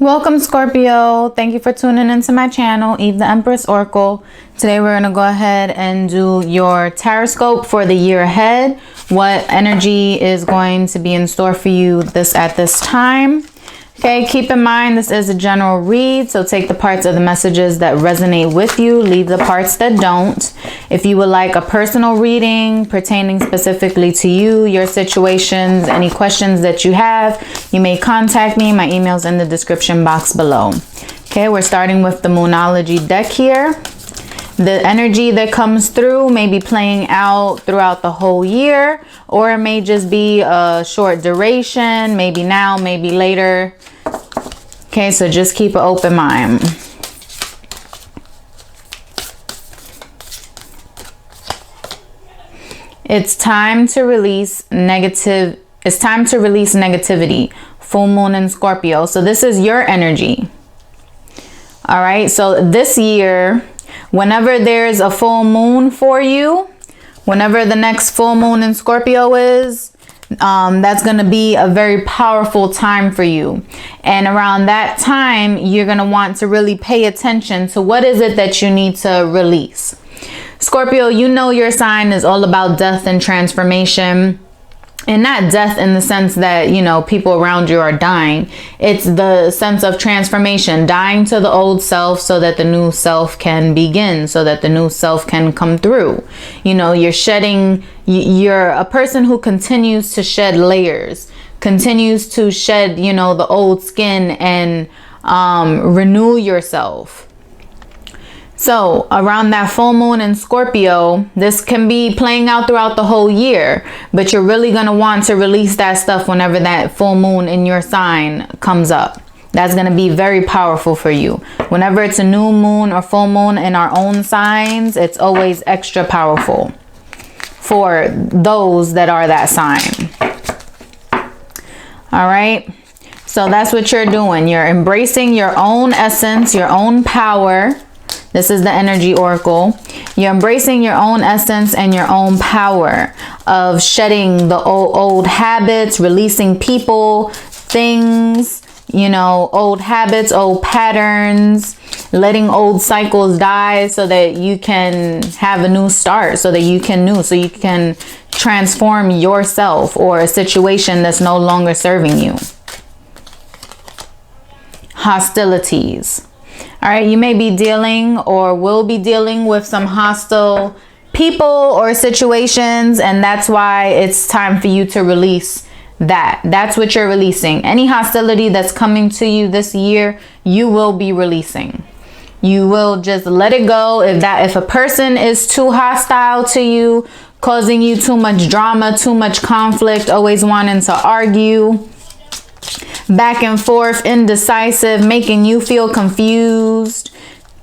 Welcome, Scorpio. Thank you for tuning into my channel, Eve the Empress Oracle. Today we're going to go ahead and do your tarot scope for the year ahead. What energy is going to be in store for you at this time. Okay, keep in mind this is a general read, so take the parts of the messages that resonate with you, leave the parts that don't. If you would like a personal reading pertaining specifically to you, your situations, any questions that you have, you may contact me. My email's in the description box below. Okay, we're starting with the Moonology deck here. The energy that comes through may be playing out throughout the whole year, or it may just be a short duration, maybe now, maybe later. Okay, so just keep an open mind. It's time to release negativity. Full moon in Scorpio. So this is your energy. All right, so this year, whenever there's a full moon for you, whenever the next full moon in Scorpio is, that's going to be a very powerful time for you. And around that time, you're going to want to really pay attention to what is it that you need to release. Scorpio, you know your sign is all about death and transformation. And not death in the sense that, you know, people around you are dying. It's the sense of transformation, dying to the old self so that the new self can begin, so that the new self can come through. You know, you're a person who continues to shed layers, continues to shed, you know, the old skin and renew yourself. So around that full moon in Scorpio, this can be playing out throughout the whole year, but you're really going to want to release that stuff whenever that full moon in your sign comes up. That's going to be very powerful for you. Whenever it's a new moon or full moon in our own signs, it's always extra powerful for those that are that sign. All right. So that's what you're doing. You're embracing your own essence, your own power. This is the energy oracle. You're embracing your own essence and your own power of shedding the old habits, releasing people, things, you know, old habits, old patterns, letting old cycles die so that you can have a new start, so you can transform yourself or a situation that's no longer serving you. Hostilities. All right, you may be dealing or will be dealing with some hostile people or situations, and that's why it's time for you to release that. That's what you're releasing. Any hostility that's coming to you this year, you will be releasing. You will just let it go. If a person is too hostile to you, causing you too much drama, too much conflict, always wanting to argue, back and forth, indecisive, making you feel confused,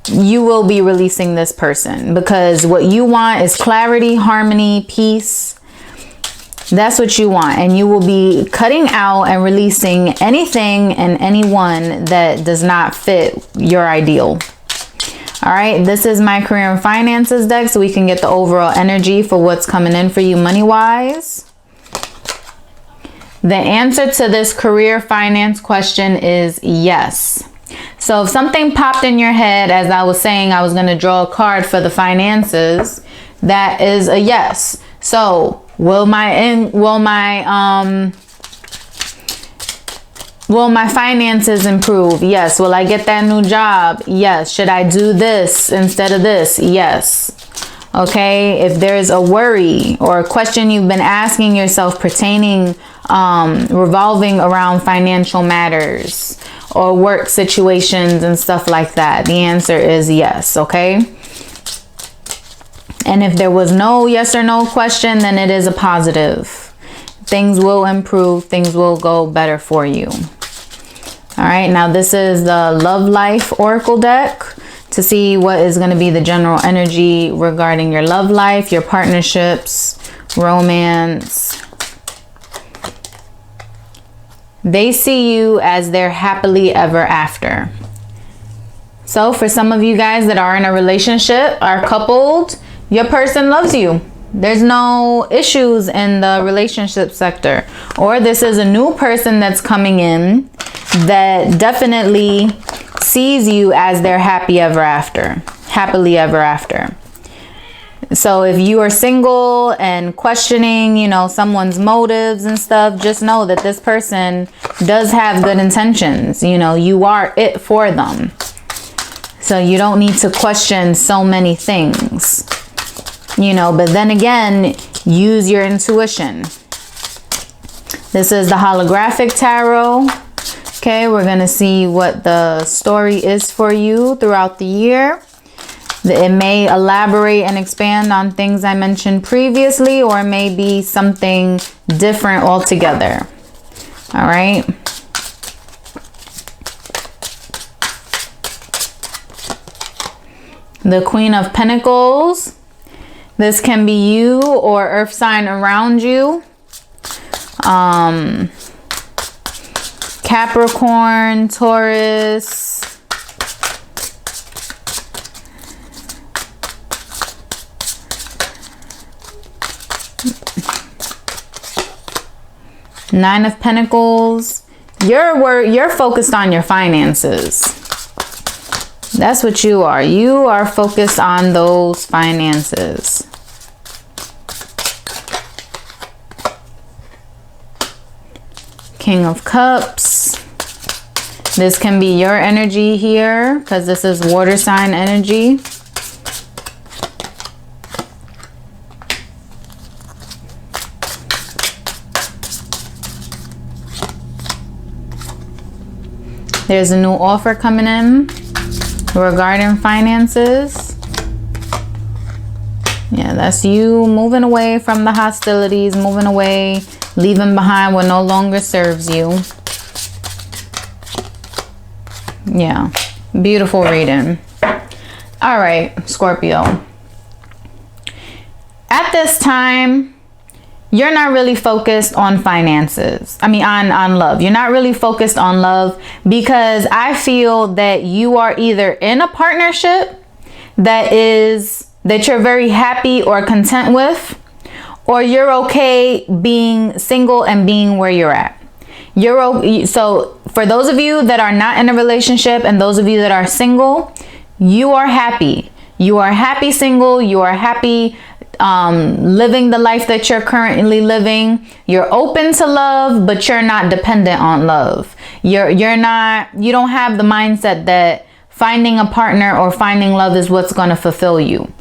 you will be releasing this person, because what you want is clarity, harmony, peace. That's what you want. And you will be cutting out and releasing anything and anyone that does not fit your ideal. All right, this is my career and finances deck, so we can get the overall energy for what's coming in for you money-wise. The answer to this career finance question is yes. So if something popped in your head, as I was saying, I was going to draw a card for the finances, that is a yes. So will my finances improve? Yes. Will I get that new job? Yes. Should I do this instead of this? Yes. Okay, if there's a worry or a question you've been asking yourself pertaining, revolving around financial matters or work situations and stuff like that, the answer is yes, okay? And if there was no yes or no question, then it is a positive. Things will improve, things will go better for you. All right, now this is the Love Life Oracle deck, to see what is going to be the general energy regarding your love life, your partnerships, romance. They see you as their happily ever after. So for some of you guys that are in a relationship, are coupled, your person loves you. There's no issues in the relationship sector. Or this is a new person that's coming in that definitely sees you as their happily ever after. So if you are single and questioning, you know, someone's motives and stuff, just know that this person does have good intentions. You know, you are it for them. So you don't need to question so many things, you know, but then again, use your intuition. This is the holographic tarot. Okay, we're going to see what the story is for you throughout the year. It may elaborate and expand on things I mentioned previously, or maybe something different altogether. All right. The Queen of Pentacles. This can be you or earth sign around you. Capricorn, Taurus. Nine of Pentacles. You're focused on your finances. That's what you are. You are focused on those finances. King of Cups. This can be your energy here because this is water sign energy. There's a new offer coming in regarding finances. Yeah, that's you moving away from the hostilities, moving away, leaving behind what no longer serves you. Yeah, beautiful reading. All right, Scorpio. At this time, you're not really focused on finances. I mean, on love. You're not really focused on love because I feel that you are either in a partnership that you're very happy or content with, or you're okay being single and being where you're at. So for those of you that are not in a relationship and those of you that are single, you are happy. You are happy single. You are happy living the life that you're currently living. You're open to love, but you're not dependent on love. You don't have the mindset that finding a partner or finding love is what's going to fulfill you.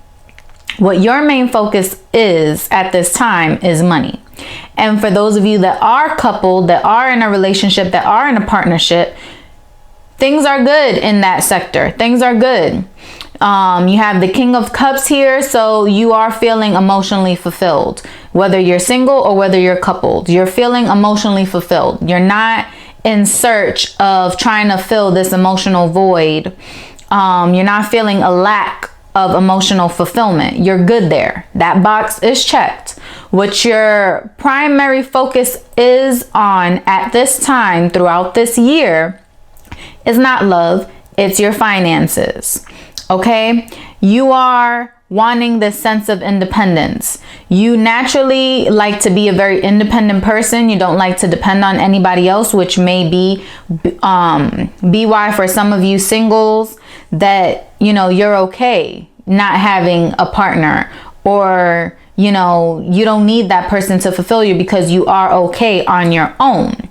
What your main focus is at this time is money. And for those of you that are coupled, that are in a relationship, that are in a partnership, things are good in that sector. Things are good. You have the King of Cups here, so you are feeling emotionally fulfilled. Whether you're single or whether you're coupled, you're feeling emotionally fulfilled. You're not in search of trying to fill this emotional void. You're not feeling a lack of emotional fulfillment. You're good there. That box is checked. What your primary focus is on at this time throughout this year is not love, it's your finances. Okay? You are wanting this sense of independence. You naturally like to be a very independent person. You don't like to depend on anybody else, which may be why for some of you singles that, you know, you're okay not having a partner, or, you know, you don't need that person to fulfill you because you are okay on your own.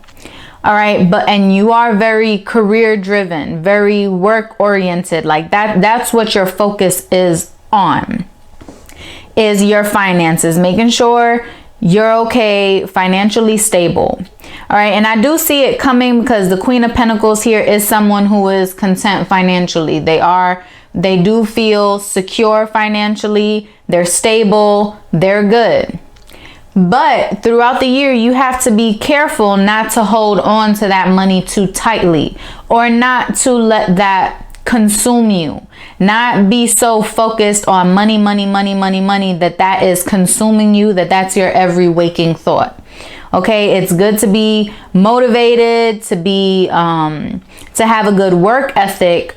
All right. And you are very career driven, very work oriented. Like that's what your focus is on, is your finances, making sure you're okay, financially stable. All right. And I do see it coming because the Queen of Pentacles here is someone who is content financially. They do feel secure financially. They're stable. They're good. But throughout the year, you have to be careful not to hold on to that money too tightly, or not to let that consume you. Not be so focused on money that is consuming you, that's your every waking thought. Okay, it's good to be motivated, to have a good work ethic,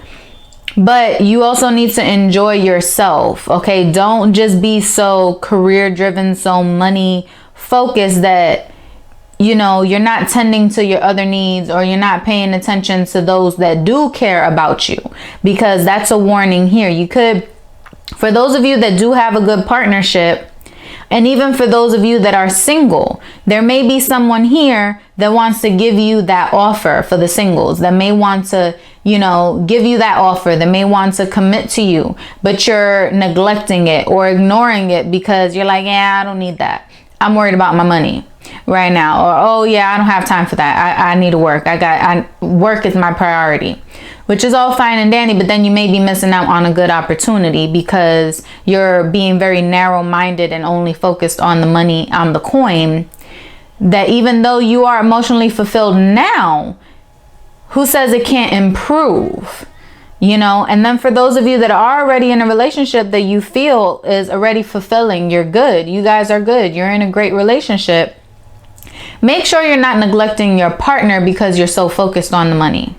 but you also need to enjoy yourself. Okay, don't just be so career driven, so money focused that you know, you're not tending to your other needs, or you're not paying attention to those that do care about you, because that's a warning here. You could, for those of you that do have a good partnership, and even for those of you that are single, there may be someone here that wants to give you that offer. For the singles, that may want to, you know, give you that offer, that may want to commit to you, but you're neglecting it or ignoring it because you're like, yeah, I don't need that. I'm worried about my money right now. Or, oh yeah, I don't have time for that. I need to work. Work is my priority, which is all fine and dandy, but then you may be missing out on a good opportunity because you're being very narrow-minded and only focused on the money, on the coin, that even though you are emotionally fulfilled now, who says it can't improve? You know, and then for those of you that are already in a relationship that you feel is already fulfilling, you're good. You guys are good. You're in a great relationship. Make sure you're not neglecting your partner because you're so focused on the money.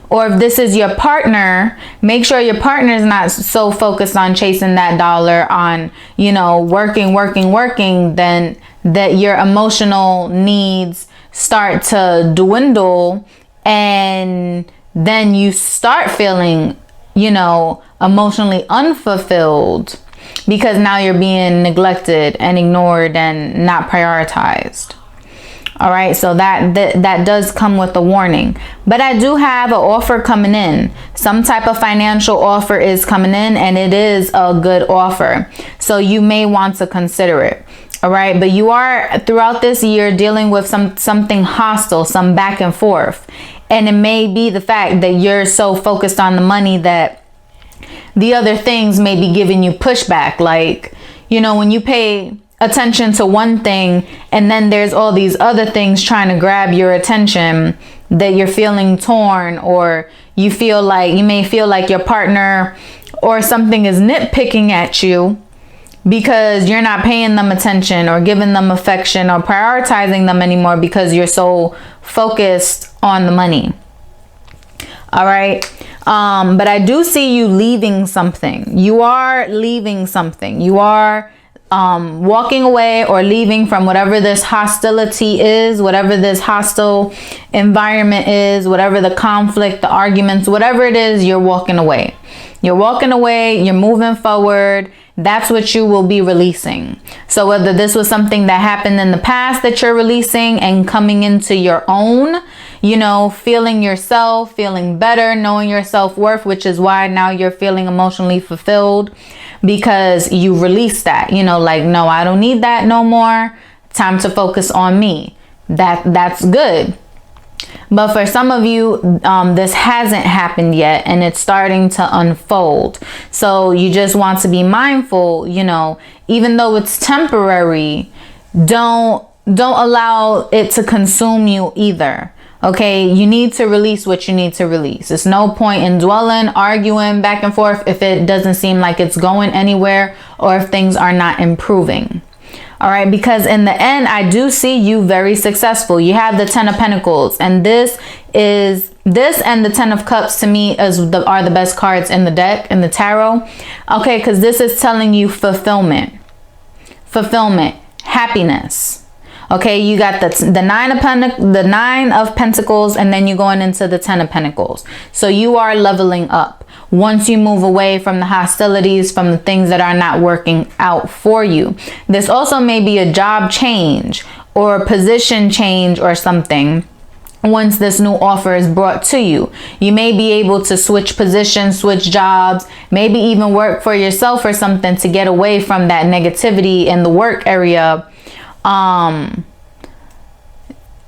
Or if this is your partner, make sure your partner is not so focused on chasing that dollar, on, you know, working, then that your emotional needs start to dwindle, and then you start feeling, you know, emotionally unfulfilled because now you're being neglected and ignored and not prioritized. All right, so that does come with a warning. But I do have an offer coming in. Some type of financial offer is coming in, and it is a good offer. So you may want to consider it. All right, but you are throughout this year dealing with something hostile, some back and forth. And it may be the fact that you're so focused on the money that the other things may be giving you pushback. Like, you know, when you pay attention to one thing and then there's all these other things trying to grab your attention, that you're feeling torn, or you may feel like your partner or something is nitpicking at you because you're not paying them attention or giving them affection or prioritizing them anymore because you're so focused on the money. All right. But I do see you leaving something. You are leaving something. You are walking away or leaving from whatever this hostility is, whatever this hostile environment is, whatever the conflict, the arguments, whatever it is, you're walking away. You're walking away, you're moving forward. That's what you will be releasing. So whether this was something that happened in the past that you're releasing and coming into your own, you know, feeling yourself, feeling better, knowing your self-worth, which is why now you're feeling emotionally fulfilled because you released that, you know, like, no, I don't need that no more. Time to focus on me. That's good. But for some of you, this hasn't happened yet and it's starting to unfold. So you just want to be mindful, you know, even though it's temporary, don't allow it to consume you either. Okay, you need to release what you need to release. There's no point in dwelling, arguing back and forth if it doesn't seem like it's going anywhere or if things are not improving. All right, because in the end, I do see you very successful. You have the 10 of Pentacles, and this and the 10 of Cups to me are the best cards in the deck, in the tarot. Okay, because this is telling you fulfillment, happiness. Okay, you got the 9 of Pentacles, and then you're going into the 10 of Pentacles. So you are leveling up once you move away from the hostilities, from the things that are not working out for you. This also may be a job change or a position change or something. Once this new offer is brought to you, you may be able to switch positions, switch jobs, maybe even work for yourself or something to get away from that negativity in the work area.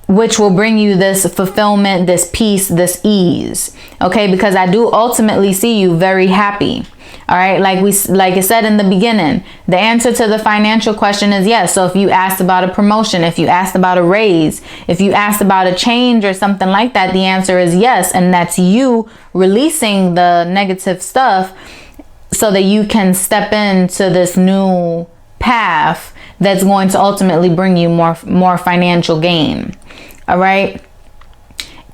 Which will bring you this fulfillment, this peace, this ease. Okay, because I do ultimately see you very happy. All right, like I said in the beginning, the answer to the financial question is yes. So if you asked about a promotion, if you asked about a raise, if you asked about a change or something like that, the answer is yes. And that's you releasing the negative stuff so that you can step into this new path that's going to ultimately bring you more financial gain. All right.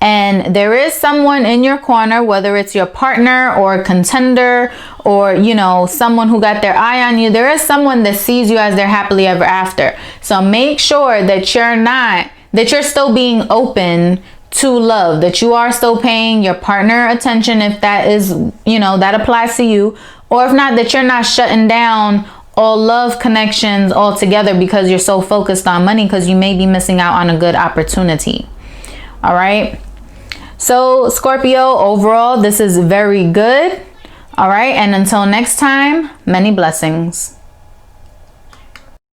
And there is someone in your corner, whether it's your partner or a contender or, you know, someone who got their eye on you. There is someone that sees you as their happily ever after. So make sure that you're not that you're still being open to love, that you are still paying your partner attention if that is, that applies to you. Or if not, that you're not shutting down all love connections altogether because you're so focused on money, because you may be missing out on a good opportunity. All right. So Scorpio, overall, this is very good. All right. And until next time, many blessings.